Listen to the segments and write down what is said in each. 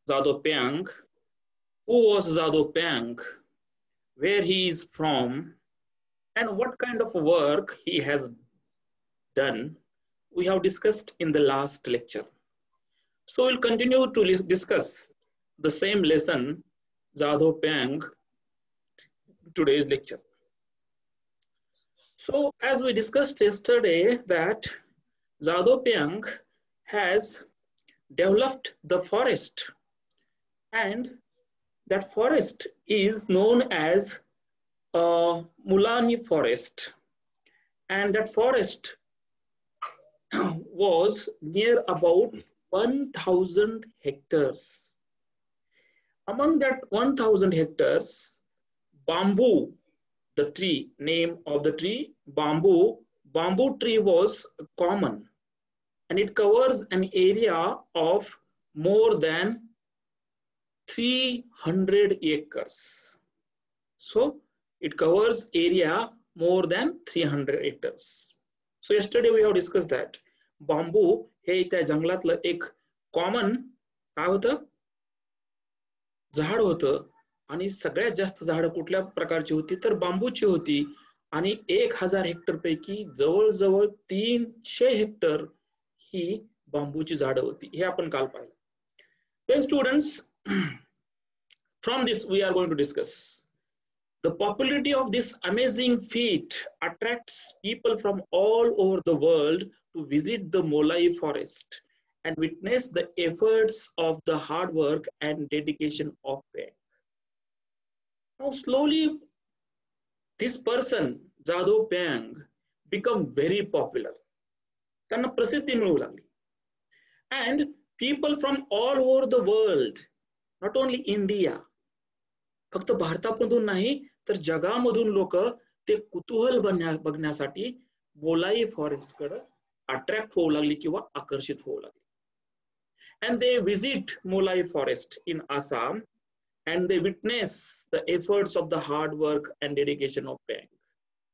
Zado Peng. Who was Zado Peng? Where he is from? And what kind of work he has done? We have discussed in the last lecture. So we'll continue to discuss the same lesson, Zado Peng, today's lecture. So as we discussed yesterday that Zado Peng has developed the forest, and that forest is known as Mulani forest, and that forest was near about 1,000 hectares. Among that 1,000 hectares, bamboo, the tree, name of the tree, bamboo tree was common, and it covers an area of more than 300 acres. So it covers area more than 300 hectares. So yesterday we have discussed that bamboo हे त्या जंगलातलं एक common काय होतं, झाड होतं, आणि सगळ्यात जास्त झाडं कुठल्या प्रकारची होती तर बांबूची होती, आणि 1000 हेक्टर पैकी जवळजवळ 300 हेक्टर ही बांबूची झाडं होती. हे आपण काल पाहिलं. Then students, from this we are going to discuss the popularity of this amazing feat attracts people from all over the world to visit the Molai forest and witness the efforts of the hard work and dedication of Peng. Now slowly this person, Zado Peng, become very popular. त्यांना प्रसिद्धी मिळू लागली. And people from all over the world, not only India, फक्त भारतामधून नाही तर जगामधून लोक ते कुतूहल बघण्यासाठी मोलाई फॉरेस्ट कडे अट्रॅक्ट होऊ लागली किंवा आकर्षित होऊ लागली. And they visit Molai forest in Assam and they witness the efforts of the hard work and dedication of Peng.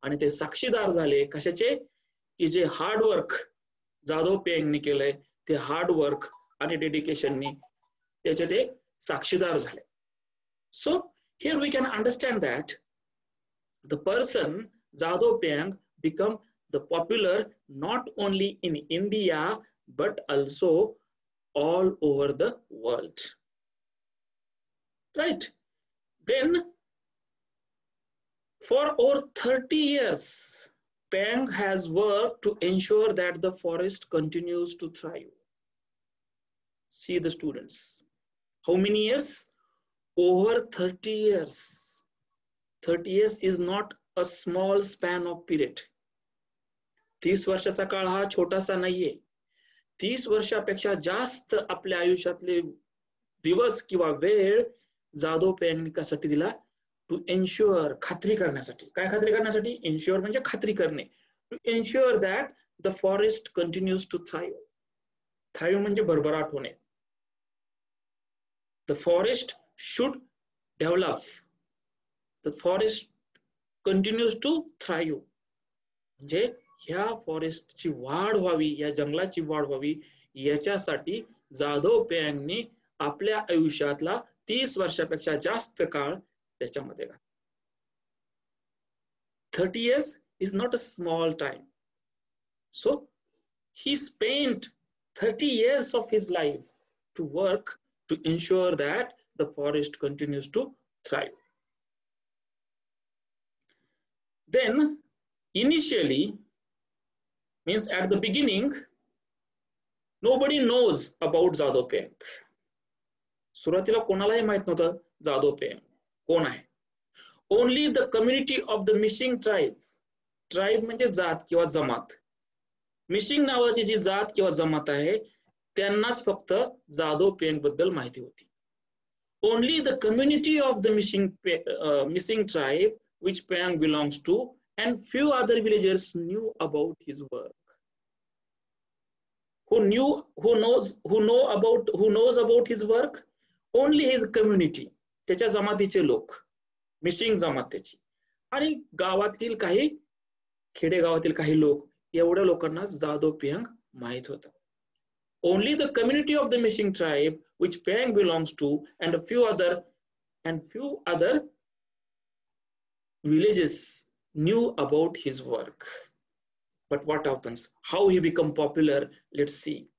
आणि ते साक्षीदार झाले कशाचे, की जे हार्ड वर्क जाधव पेंगनी केलंय ते हार्ड वर्क आणि डेडिकेशननी त्याचे ते साक्षीदार झाले. So here we can understand that the person Zado Peng become the popular not only in India but also all over the world. Right? Then for over 30 years, Peng has worked to ensure that the forest continues to thrive. See the students. How many years? Over 30 years. 30 years is not a small span of period. 30 वर्षाचा काळ हा छोटासा नाहीये. 30 वर्षापेक्षा जास्त आपल्या आयुष्यातले दिवस किंवा वेळ जाधव पेंगनी कशासाठी दिला, टू एन्श्योर, खात्री करण्यासाठी. काय खात्री करण्यासाठी? एन्श्योर म्हणजे खात्री करणे. To ensure that the forest continues to thrive. Thrive म्हणजे भरभराट होणे. The forest should develop. The forest continues to thrive. म्हणजे ह्या फॉरेस्टची वाढ व्हावी, या जंगलाची वाढ व्हावी, याच्यासाठी जाधव पेंगनी आपल्या आयुष्यातला 30 वर्षापेक्षा जास्त काळ त्याच्यामध्ये घातला. 30 years is not a small time. So he spent 30 years of his life to work to ensure that the forest continues to thrive. Then initially, means at the beginning, nobody knows about Zado Peng. सुरुवातीला कोणालाही माहित नव्हतं जाधव पेंग कोण आहे. Only the community of the Mishing tribe. Tribe म्हणजे जात किंवा जमात. मिशिंग नावाची जी जात किंवा जमात आहे त्यांनाच फक्त जाधव पेंग बद्दल माहिती होती. Only the community of the Mishing tribe, which Peng belongs to, and few other villagers knew about his work. Who knows about his work? Only his community. त्याच्या जमातीचे लोक, मिशिंग जमात त्याची, आणि गावातील काही खेडेगावातील काही लोक, एवढ्या लोकांना जाधव पेंग माहित होता. Only the community of the Mishing tribe which Peng belongs to, and few other villages knew about his work. But what happens? How he become popular? Let's see.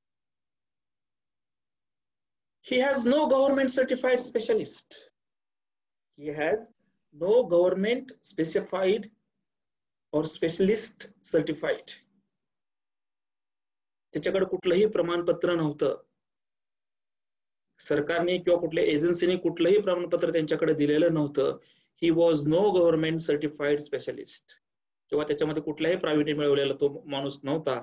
He has no government certified specialist. He has no government specified or specialist certified. त्याच्याकडे कुठलंही प्रमाणपत्र नव्हतं. सरकारने किंवा कुठल्या एजन्सीने कुठलंही प्रमाणपत्र त्यांच्याकडे दिलेलं नव्हतं. He was no government certified specialist. किंवा त्याच्यामध्ये कुठलाही प्रावीण्य मिळवलेला तो माणूस नव्हता.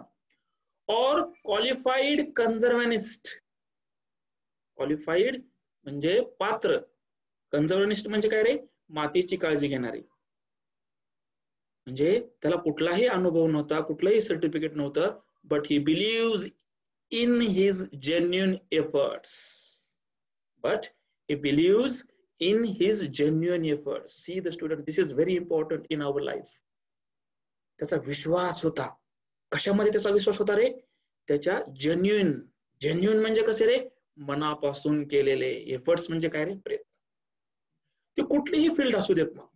Or qualified conservanist. क्वालिफाईड म्हणजे पात्र, कन्झर्वनिस्ट म्हणजे काय रे, मातीची काळजी घेणारी. म्हणजे त्याला कुठलाही अनुभव नव्हता, कुठलाही सर्टिफिकेट नव्हतं, but he believes in his genuine efforts. But he believes in his genuine efforts. See the student, this is very important in our life. त्याचा विश्वास होता. कशामध्ये त्याचा विश्वास होता रे? त्याच्या जेन्युइन म्हणजे कसे रे? मनापासून केलेले. एफर्ट्स म्हणजे काय रे? प्रयत्न. ते कुठलीही फील्ड असू देत मग,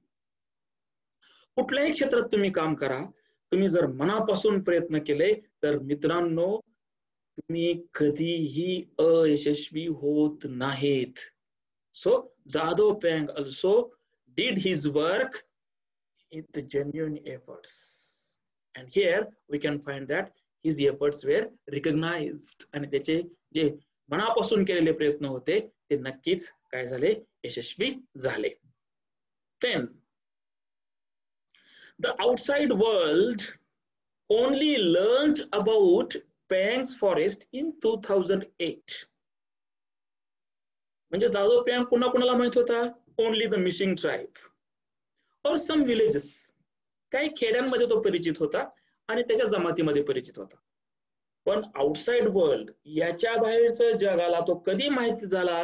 कुठल्याही क्षेत्रात तुम्ही काम करा, तुम्ही जर मनापासून प्रयत्न केले तर मित्रांनो तुम्ही कधीही अयशस्वी होत नाहीत. So Jadhav Peng also did his work with genuine efforts, and here we can find that his efforts were recognized. आणि त्याचे जे मनापासून केलेले प्रयत्न होते ते नक्कीच काय झाले? यशस्वी झाले. Then the outside world only learned about Peng's forest in 2008. म्हणजे जाधव पेंग कुणाला माहित होता? ओनली द मिसिंग ट्राइब और सम विलेजेस. काही खेड्यांमध्ये तो परिचित होता आणि त्याच्या जमातीमध्ये परिचित होता. पण आउटसाइड वर्ल्ड, याच्या बाहेरचं जगाला तो कधी माहिती झाला?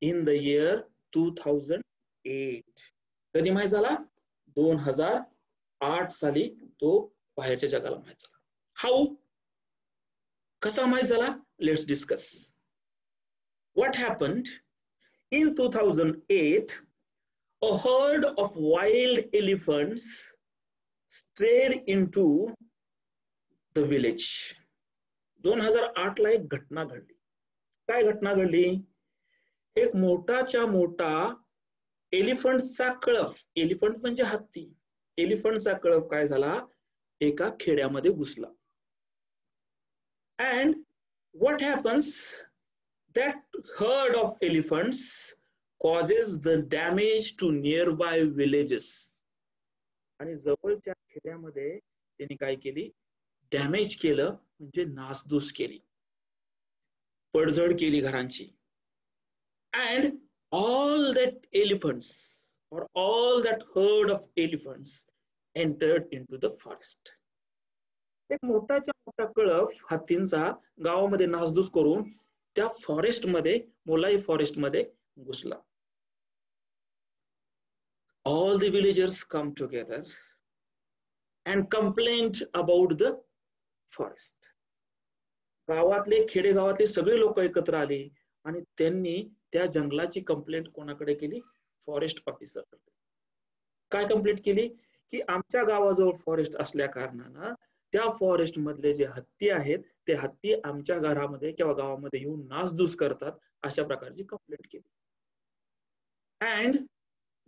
In the year 2008. कधी माहित झाला? 2008 साली तो बाहेरच्या जगाला माहित झाला. हाऊ? कसा माहित झाला? Let's discuss. What happened? In 2008, a herd of wild elephants strayed into the village. 2008 ला एक घटना घडली. काय घटना घडली? एक मोठाच्या मोठा एलिफंटचा कळप, एलिफंट म्हणजे हत्ती, एलिफंटचा कळप काय झाला? एका खेड्यामध्ये घुसला. And what happens? That herd of elephants causes the damage to nearby villages. आणि जवळच्या खेड्यामध्ये त्यांनी काय केली? डॅमेज केलं, म्हणजे नासधूस केली, पडझड केली घरांची. And all that elephants or all that herd of elephants entered into the forest. एक मोठाच्या मोठा कळप हत्तींचा गावामध्ये नासधूस करून त्या फॉरेस्ट मध्ये, मोलाई फॉरेस्ट मध्ये घुसला. All the villagers come together and complained about the forest. गावातले, खेडेगावातले सगळे लोक एकत्र आले आणि त्यांनी त्या जंगलाची कंप्लेंट कोणाकडे केली? Forest officer. काय कंप्लेंट केली? की आमच्या गावाजवळ फॉरेस्ट असल्या कारणानं त्या फॉरेस्ट मधले जे हत्ती आहेत ते हत्ती आमच्या घरामध्ये किंवा गावामध्ये येऊन नासधूस करतात, अशा प्रकारची कंप्लेंट केली. And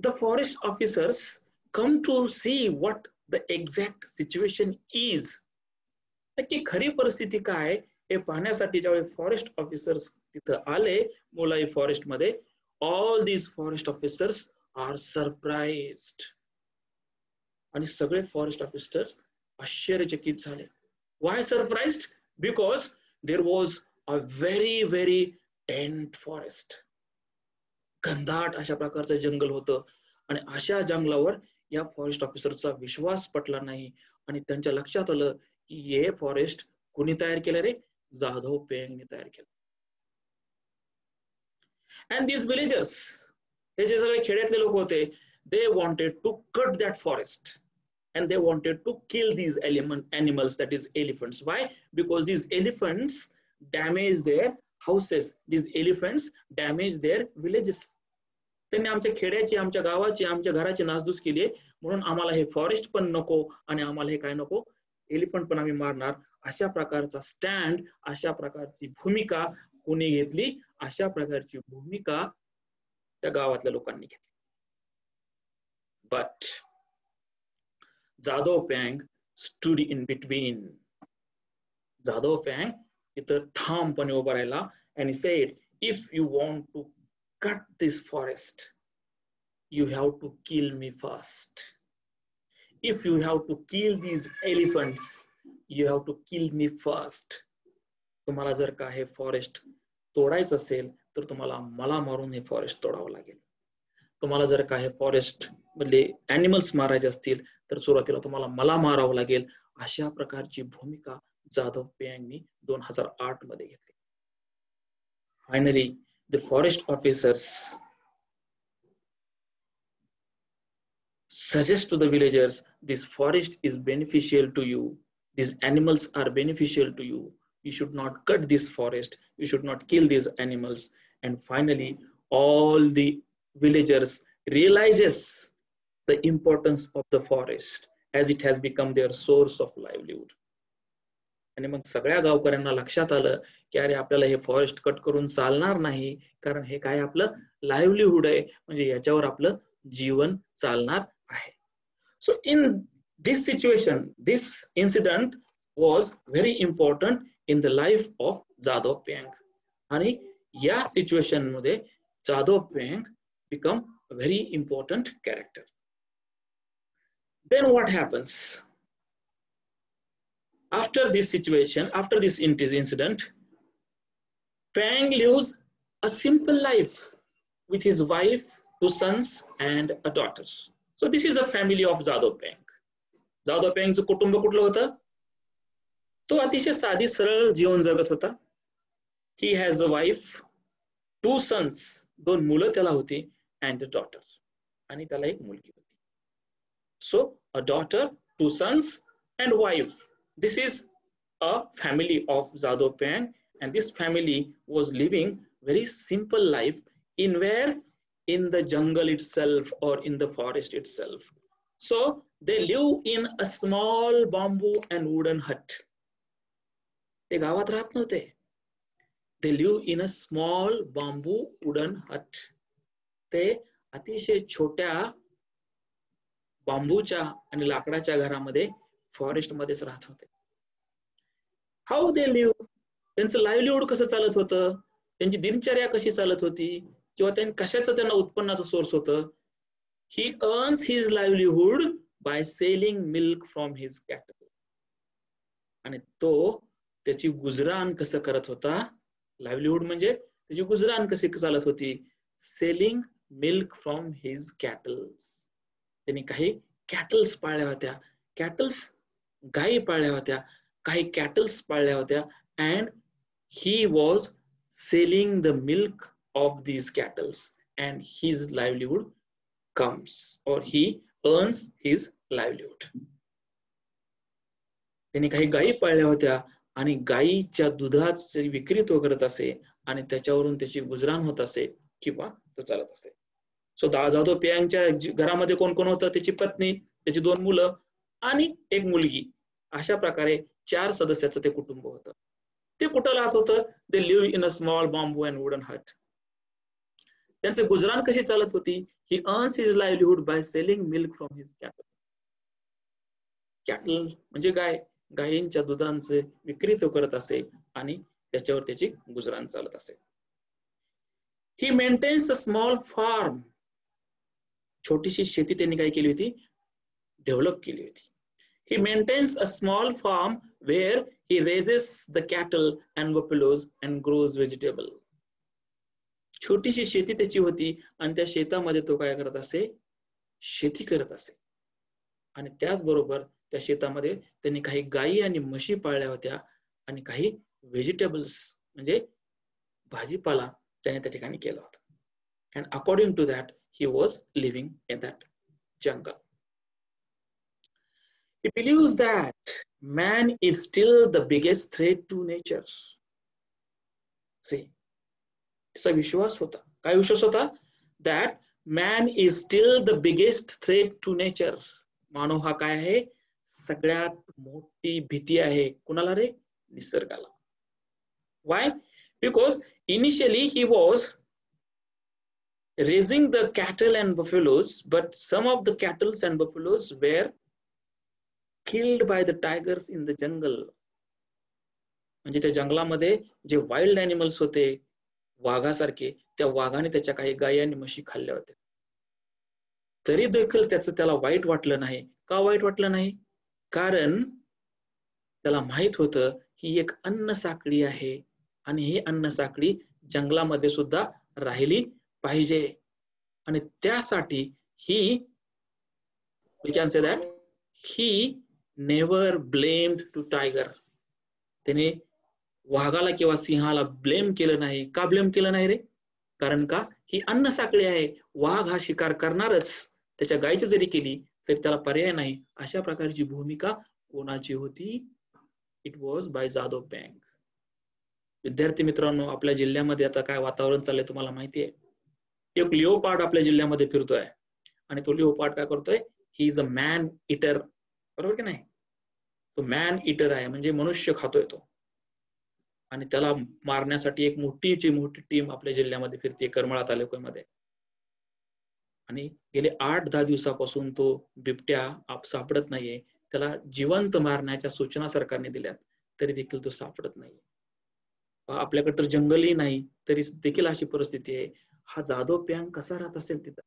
the forest officers come to see what the exact situation is. नक्की खरी परिस्थिती काय हे पाहण्यासाठी ज्यावेळी फॉरेस्ट ऑफिसर्स तिथं आले मोलाई फॉरेस्ट मध्ये, all these forest officers are surprised. आणि सगळे फॉरेस्ट ऑफिसर आश्चर्यचकित झाले. Why surprised? Because there was a very dense forest. घनदाट अशा प्रकारचं जंगल होतं आणि अशा जंगलावर या फॉरेस्ट ऑफिसरचा विश्वास पटला नाही आणि त्यांच्या लक्षात आलं की हे फॉरेस्ट कोणी तयार केलं रे? जाधव पेंगने तयार केलं. And these villagers, हे जे सगळे खेड्यातले लोक होते, they wanted to cut that forest. And they wanted to kill these animals, that is elephants. Why? Because these elephants damage their houses, these elephants damage their villages. त्यांनी आमच्या खेड्याची, आमच्या गावाची, आमच्या घराची नासधूस केली आहे, म्हणून आम्हाला हे फॉरेस्ट पण नको आणि आम्हाला हे काय नको, एलिफंट पण आम्ही मारणार. अशा प्रकारचा स्टँड, अशा प्रकारची भूमिका कोणी घेतली? अशा प्रकारची भूमिका त्या गावातल्या लोकांनी घेतली. But Jadav Payeng stood in between. Jadav Payeng इथं ठामपणे उभा राहिला and he said, if you want to cut this forest, you have to kill me first. If you have to kill these elephants, you have to kill me first. तुम्हाला जर का हे forest तोडायचं असेल तर तुम्हाला मला मारून हे फॉरेस्ट तोडावं लागेल. तुम्हाला जर का हे फॉरेस्ट मधले ॲनिमल्स मारायचे असतील तर सुरुवातीला तुम्हाला मला मारावं लागेल. अशा प्रकारची भूमिका जाधव पॅंगनी 2008 मध्ये घेतली. Finally the forest officers suggest to the villagers, this forest is beneficial to you, these animals are beneficial to you, you should not cut this forest, you should not kill these animals. And finally all the villagers realizes the importance of the forest as it has become their source of livelihood. आणि मग सगळ्या गावकऱ्यांना लक्षात आलं की अरे आपल्याला हे फॉरेस्ट कट करून चालणार नाही, कारण हे काय आपलं लाईव्हलीहूड आहे, म्हणजे याच्यावर आपलं जीवन चालणार आहे. So in this situation, this incident was very important in the life of Jadhav Payeng. आणि या सिच्युएशन मध्ये Jadhav पॅंग become a very important character. Then what happens? After this situation, after this incident, Payeng lives a simple life with his wife, 2 sons and a daughter. So this is a family of Jadhav Payeng. Jadhav पॅंगचं कुटुंब कुठलं होतं? तो अतिशय साधी सरळ जीवन जगत होता. He has a wife, 2 sons, 2 मुलं त्याला होती, and a daughter, आणि त्याला एक मुलगी होती. So a daughter, 2 sons and wife. This is a family of Jadhav Payeng, and this family was living very simple life in where? In the jungle itself or in the forest itself. So they live in a small bamboo and wooden hut. ते गावात राहत नव्हते. They live in a small bamboo wooden hut. ते अतिशय छोट्या बांबूच्या आणि लाकडाच्या घरामध्ये फॉरेस्ट मध्येच राहत होते. How they live? त्यांचं लाईव्हलीहूड कसं चालत होतं? त्यांची दिनचर्या कशी चालत होती? किंवा कशाचं त्यांना उत्पन्नाचं सोर्स होतं? He earns his livelihood by selling milk from his cattle. आणि तो त्याची गुजराण कसं करत होता? लाईव्हलीहूड म्हणजे त्याची गुजराण कशी चालत होती? Selling milk from his cattles. त्यांनी काही कॅटल्स पाळल्या होत्या, कॅटल्स गायी पाळल्या होत्या, काही कॅटल्स पाळल्या होत्या, and he was selling the milk of these cattles and his livelihood comes, or he earns his livelihood. त्यांनी काही गायी पाळल्या होत्या आणि गायीच्या दुधाची विक्री तो करत असे आणि त्याच्यावरून त्याची गुजराण होत असे किंवा तो चालत असे. सो जाधव पॅंगच्या घरामध्ये कोण कोण होतं? त्याची पत्नी, त्याची 2 मुलं आणि एक मुलगी. अशा प्रकारे 4 सदस्याचं ते कुटुंब होतं. ते कुठं राहत होतं? They live in a small bamboo and wooden hut. त्यांचं गुजराण कशी चालत होती? He earns his livelihood by selling milk from his cattle. Cattle म्हणजे गाय, गायींच्या दुधांचे विक्री तो करत असे आणि त्याच्यावर त्याची गुजराण चालत असे. He maintains a small farm. छोटीशी शेती त्यांनी काय केली होती? डेव्हलप केली होती. He maintains a small farm where he raises the cattle and buffaloes and grows vegetable. छोटीशी शेती त्याची होती आणि त्या शेतामध्ये तो काय करत असे? शेती करत असे. आणि त्याचबरोबर त्या शेतामध्ये त्यांनी काही गायी आणि म्हशी पाळल्या होत्या आणि काही व्हेजिटेबल्स म्हणजे भाजीपाला त्याने त्या ठिकाणी केला होता. And according to that, he was living in that jungle. He believes that man is still the biggest threat to nature. तिचा विश्वास होता. काय विश्वास होता? That man is still the biggest threat to nature. मानव हा काय आहे? सगळ्यात मोठी भीती आहे. कुणाला रे? निसर्गाला. Why? Because initially he was raising the cattle and buffaloes, but some of the cattle and buffaloes were killed by the tigers in the jungle. म्हणजे त्या जंगलामध्ये जे वाईल्ड ॲनिमल्स होते वाघासारखे, त्या वाघाने त्याच्या काही गायी आणि म्हशी खाल्ल्या होत्या. तरी देखील त्याला वाईट वाटलं नाही. का वाईट वाटलं नाही? कारण त्याला माहित होतं ही एक अन्न साखळी आहे आणि ही अन्न साखळी जंगलामध्ये सुद्धा राहिली पाहिजे. आणि त्यासाठी we can say that he never blamed to tiger. त्याने वाघाला किंवा सिंहाला ब्लेम केलं नाही. का ब्लेम केलं नाही रे? कारण का ही अन्न साखळी आहे. वाघ हा शिकार करणारच. त्याच्या गायीची जरी केली तरी त्याला पर्याय नाही. अशा प्रकारची भूमिका कोणाची होती? It was by Jadav Payeng. विद्यार्थी मित्रांनो, आपल्या जिल्ह्यामध्ये आता काय वातावरण चाललंय तुम्हाला माहिती आहे. एक लिओपार्ड आपल्या जिल्ह्यामध्ये फिरतोय आणि तो लिओपार्ड काय करतोय? He is a man hitter. बरोबर की नाही? तो मॅन इटर आहे, म्हणजे मनुष्य खातोय तो. आणि त्याला मारण्यासाठी एक मोठी टीम आपल्या जिल्ह्यामध्ये फिरते करमाळा तालुक्यामध्ये. आणि गेले 8-10 दिवसापासून तो बिबट्या सापडत नाहीये. त्याला जिवंत मारण्याच्या सूचना सरकारने दिल्यात, तरी देखील तो सापडत नाहीये. आपल्याकडे तर जंगलही नाही तरी देखील अशी परिस्थिती आहे. हा जाधव पॅंग कसा राहत असेल तिथं?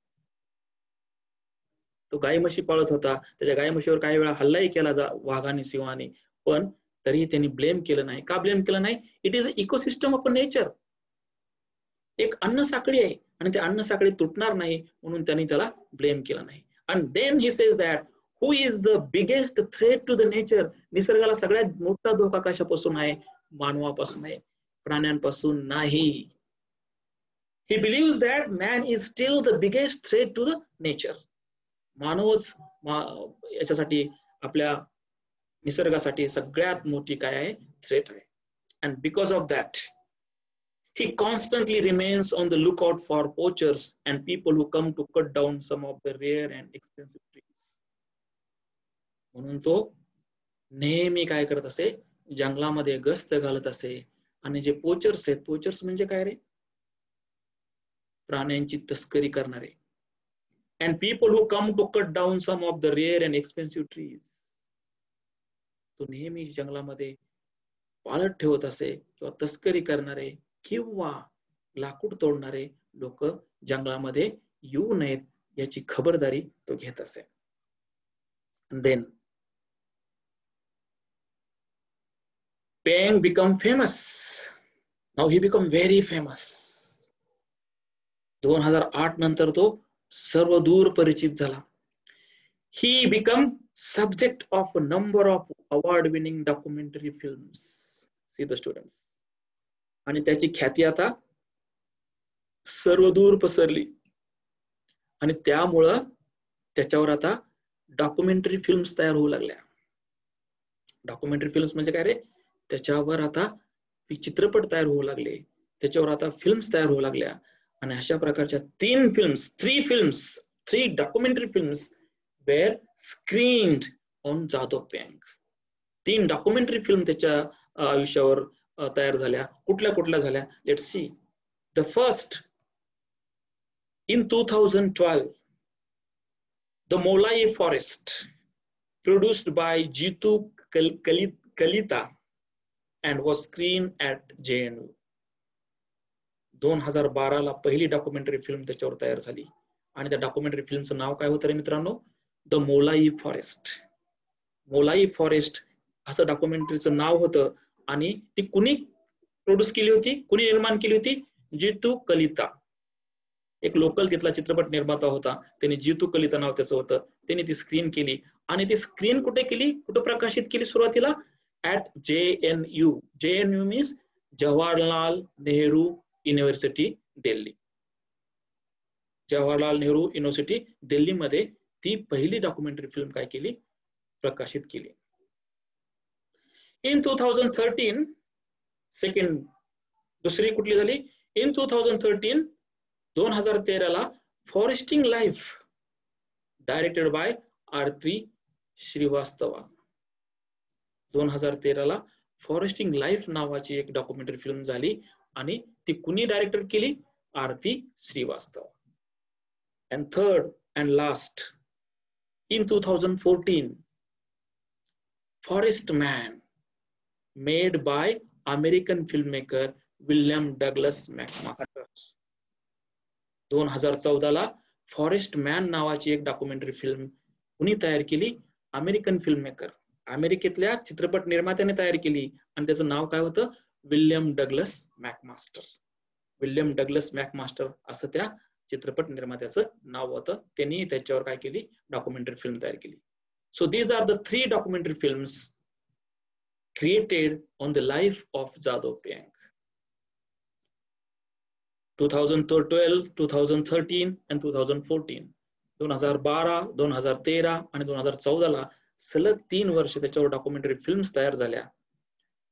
तो गाई म्हशी पाळत होता. त्याच्या गाई म्हशीवर काही वेळा हल्लाही केला वाघाने सिंहाने, पण तरीही त्यांनी ब्लेम केलं नाही. का ब्लेम केलं नाही? It is a ecosystem of nature. एक अन्न साखळी आहे आणि त्या अन्न साखळी तुटणार नाही म्हणून त्यांनी त्याला ब्लेम केलं नाही. आणि then he says that who is the biggest threat to the nature. निसर्गाला सगळ्यात मोठा धोका कशापासून आहे? मानवापासून आहे, प्राण्यांपासून नाही. He believes that man is still the biggest threat to the nature. मानवच याच्यासाठी आपल्या निसर्गासाठी सगळ्यात मोठी काय आहे? थ्रेट आहे. And because of that, he constantly remains on the lookout for poachers and people who come to cut down some of the rare and expensive trees. म्हणून तो नेहमी काय करत असे? जंगलामध्ये गस्त घालत असे. आणि जे पोचर्स आहेत, पोचर्स म्हणजे काय रे? प्राण्यांची तस्करी करणारे. And people who come to cut down some of the rare and expensive trees. तो नेहमी जंगलामध्ये पाळत ठेवत असे किंवा तस्करी करणारे किंवा लाकूड तोडणारे लोक जंगलामध्ये येऊ नयेत याची खबरदारी तो घेत असे. Then Pang become famous. Now he become very famous. 2008 नंतर तो सर्वदूर परिचित झाला. He become subject of a number of award-winning documentary films. See the students. आणि त्याची ख्याती आता सर्वदूर पसरली आणि त्यामुळं त्याच्यावर आता डॉक्युमेंटरी फिल्म्स तयार होऊ लागल्या. डॉक्युमेंटरी फिल्म्स म्हणजे काय रे? त्याच्यावर आता चित्रपट तयार होऊ लागले, त्याच्यावर आता फिल्म्स तयार होऊ लागल्या. आणि अशा प्रकारच्या 3 documentary films were screened on Jadav Payeng. 3 documentary film त्याच्या आयुष्यावर तयार झाल्या. कुठल्या झाल्या? Let's see. The first in 2012, The Molai Forest, produced by Jitu Kalita and was screened at JNU. 2012 ला पहिली डॉक्युमेंटरी फिल्म त्याच्यावर तयार झाली आणि त्या डॉक्युमेंटरी फिल्मचं नाव काय होतं रे मित्रांनो? The Molai forest. Molai forest असं डॉक्युमेंटरीचं नाव होतं. आणि ती कुणी प्रोड्यूस केली होती? कुणी निर्माण केली होती? जितू कलिता. एक लोकल तिथला चित्रपट निर्माता होता, त्याने जितू कलिता नाव त्याचं होतं. त्याने ती स्क्रीन केली आणि ती स्क्रीन कुठे केली? कुठे प्रकाशित केली सुरुवातीला? At JNU. JNU means Jawaharlal Nehru university Delhi. Jawaharlal Nehru university दिल्लीमध्ये ती पहिली डॉक्युमेंटरी फिल्म काय केली? प्रकाशित केली. In 2013, second दुसरी कुठली झाली? In 2013 foresting life directed by Aarti Srivastava. 2013 foresting life नावाची एक डॉक्युमेंटरी फिल्म झाली आणि ती कुणी डायरेक्टर केली? आरती Srivastava. And third and last, in 2014, Forest Man, made by American filmmaker William Douglas McMaster. 2014 forest man नावाची एक डॉक्युमेंटरी फिल्म कुणी तयार केली? अमेरिकन फिल्ममेकर, अमेरिकेतल्या चित्रपट निर्मात्याने तयार केली आणि त्याचं नाव काय होतं? William Douglas McMaster. William Douglas McMaster असं त्या चित्रपट निर्मात्याचं नाव होतं. त्यांनी त्याच्यावर काय केली? डॉक्युमेंटरी फिल्म तयार केली. So these are the 3 documentary films created on the life of Jadhav Payeng. 2012, 2013 and 2014. 2012, 2013 आणि 2014 सलग 3 वर्ष त्याच्यावर डॉक्युमेंटरी फिल्म्स तयार झाल्या.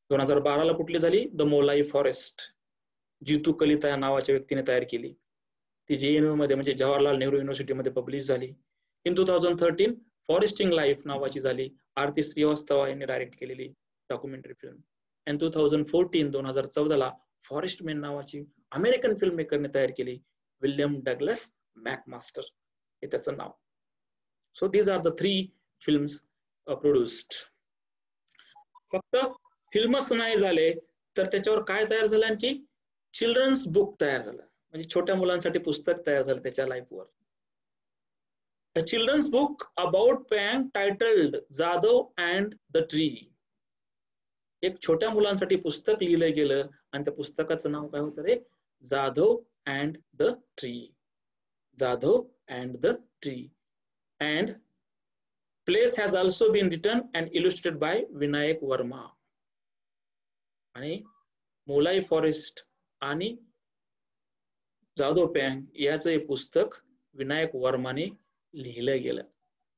2012 कुठली झाली? द मोलाई फॉरेस्ट, जितू कलिता या नावाच्या व्यक्तीने तयार केली. ती JNU मध्ये म्हणजे जवाहरलाल नेहरू युनिव्हर्सिटीमध्ये पब्लिश झाली. इन 2013 फॉरेस्टिंग लाईफ नावाची झाली, आरती श्रीवास्तवा यांनी डायरेक्ट केलेली documentary film. And 2014 forest man नावाची अमेरिकन फिल्म मेकरने तयार केली, विल्यम डगलस मॅकमास्टर हे त्याचं नाव. So these are the 3 films produced. फक्त फिल्मच नाही झाले तर त्याच्यावर काय तयार झालं? आणखी चिल्ड्रन्स बुक तयार झालं, म्हणजे छोट्या मुलांसाठी पुस्तक तयार झालं त्याच्या लाईफवर. A children's book about Payeng titled Jadhav and the Tree. एक छोट्या मुलांसाठी पुस्तक लिहिलं गेलं आणि त्या पुस्तकाचं नाव काय होतं रे? Jadav and the tree. Jadav and the tree. And place has also been written and illustrated by Vinayak Varma. आणि मोलाई फॉरेस्ट आणि जाधव पँग याचं हे पुस्तक विनायक वर्माने लिहिलं गेलं.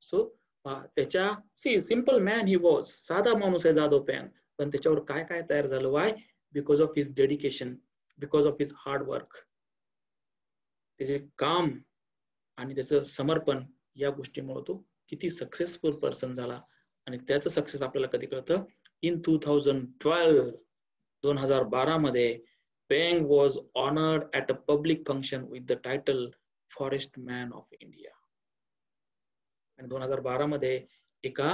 सो त्याच्या सिंपल मॅन ही वॉज, साधा माणूस आहे जाधव पँग, पण त्याच्यावर काय काय तयार झालं? Y? Because of his dedication, because of his hard work. त्याचे काम आणि त्याचं समर्पण या गोष्टीमुळे तो किती सक्सेसफुल पर्सन झाला. आणि त्याचं सक्सेस आपल्याला कधी कळतं? इन 2012 मध्ये Payeng was honored at a public function with the title Forest Man of India. आणि 2012 मध्ये एका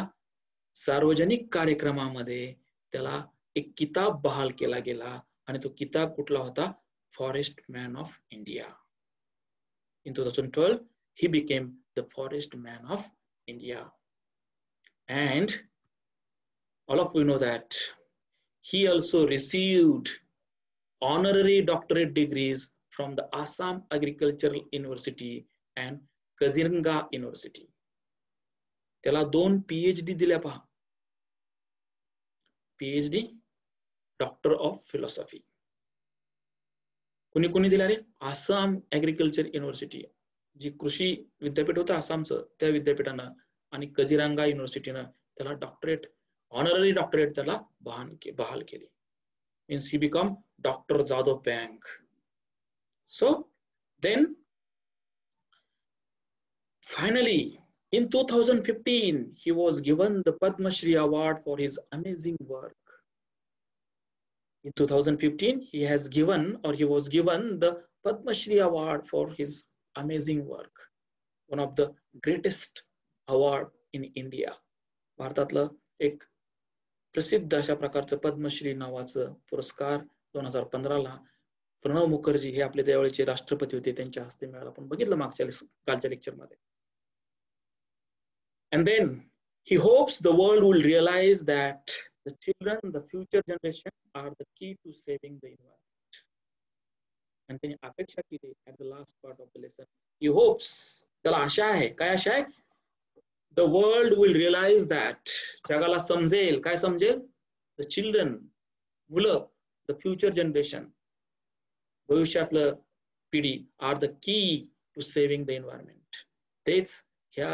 सार्वजनिक कार्यक्रमामध्ये त्याला एक किताब बहाल केला गेला आणि तो किताब कुठला होता? Forest man of India. In 2012 he became the forest man of India. And all of you know that he also received honorary doctorate degrees from the Assam Agricultural University and Kaziranga University. त्याला 2 PhD दिल्या पहा. PhD, doctor of philosophy. कुणी कुणी दिला रे? Assam agriculture university, जी कृषी विद्यापीठ होतं आसामचं, त्या विद्यापीठानं आणि कजिरंगा युनिव्हर्सिटीनं त्याला डॉक्टरेट, ऑनररी डॉक्टरेट त्याला बहाल केली. Means he become doctor Jadav Payeng. So then finally in 2015 he was given the Padma Shri award for his amazing work. In 2015 he was given the Padma Shri award for his amazing work, one of the greatest award in India. भारतातलं एक प्रसिद्ध अशा प्रकारचं पद्मश्री नावाचं पुरस्कार 2015 ला प्रणव मुखर्जी हे आपले त्यावेळेचे राष्ट्रपती होते, त्यांच्या हस्ते मिळाला. आपण बघितलं कालच्या लेक्चर मध्ये. And then he hopes the world will realize that the children, the future generation, are the key to saving the environment. And then अपेक्षा केली at the last part of the lesson. He hopes, त्याला आशा आहे. काय आशा आहे? The world will realize that, जगाला समजेल. काय समजेल? The children, मुलं, the future generation, भविष्यातलं पिढी, are the key to saving the environment. तेच ह्या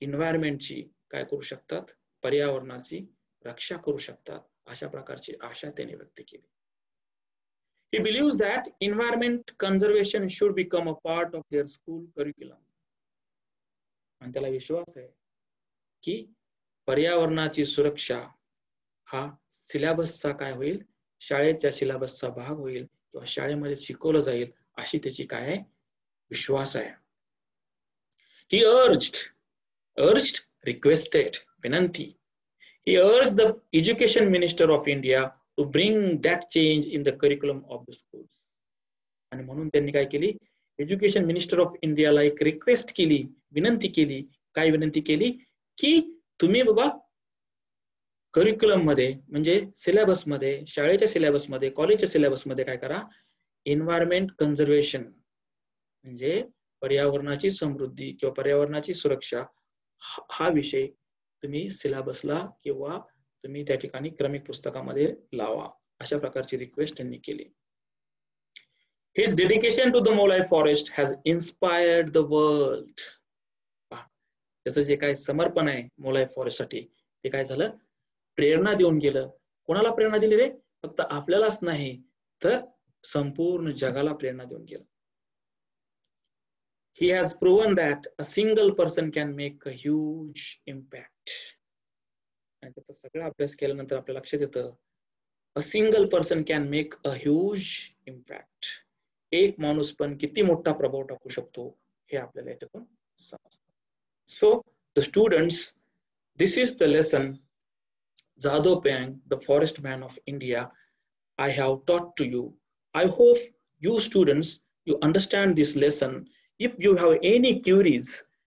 एन्व्हायरमेंटची काय करू शकतात? पर्यावरणाची रक्षा करू शकतात, अशा प्रकारची आशा त्याने व्यक्त केली. He believes that environment conservation should become a part of their school curriculum. आणि त्याला विश्वास आहे की पर्यावरणाची सुरक्षा हा सिलेबसचा काय होईल, शाळेच्या सिलेबसचा भाग होईल किंवा शाळेमध्ये शिकवलं जाईल अशी त्याची काय आहे, विश्वास आहे. He urged, requested, विनंती. He urged the Education Minister of India to bring that change in the curriculum of the schools. आणि म्हणून त्यांनी काय केली, एज्युकेशन मिनिस्टर ऑफ इंडियाला एक रिक्वेस्ट केली, विनंती केली. काय विनंती केली की तुम्ही बाबा करिक्युलम मध्ये म्हणजे सिलेबस मध्ये, शाळेच्या सिलेबस मध्ये, कॉलेजच्या सिलेबस मध्ये काय करा, एन्व्हायरमेंट कन्झर्वेशन म्हणजे पर्यावरणाची समृद्धी किंवा पर्यावरणाची सुरक्षा हा विषय तुम्ही सिलेबसला किंवा तुम्ही त्या ठिकाणी क्रमिक पुस्तकामध्ये लावा, अशा प्रकारची रिक्वेस्ट त्यांनी केली. His dedication to the Molai forest has inspired the world. त्याचं जे काय समर्पण आहे मोलाई फॉरेस्ट साठी ते काय झालं, प्रेरणा देऊन गेलं. कोणाला प्रेरणा दिली रे, फक्त आपल्यालाच नाही तर संपूर्ण जगाला प्रेरणा देऊन गेलं. He has proven that a single person can make a huge impact. आणि त्याचा सगळा अभ्यास केल्यानंतर आपल्या लक्षात येतं, a single person can make a huge impact. एक माणूस पण किती मोठा प्रभाव टाकू शकतो हे आपल्याला याच्यातून समजतं. So the students, this is the lesson Jadhav Payeng, the forest man of India, I have taught to you. I hope you students, you understand this lesson. If you have any queries,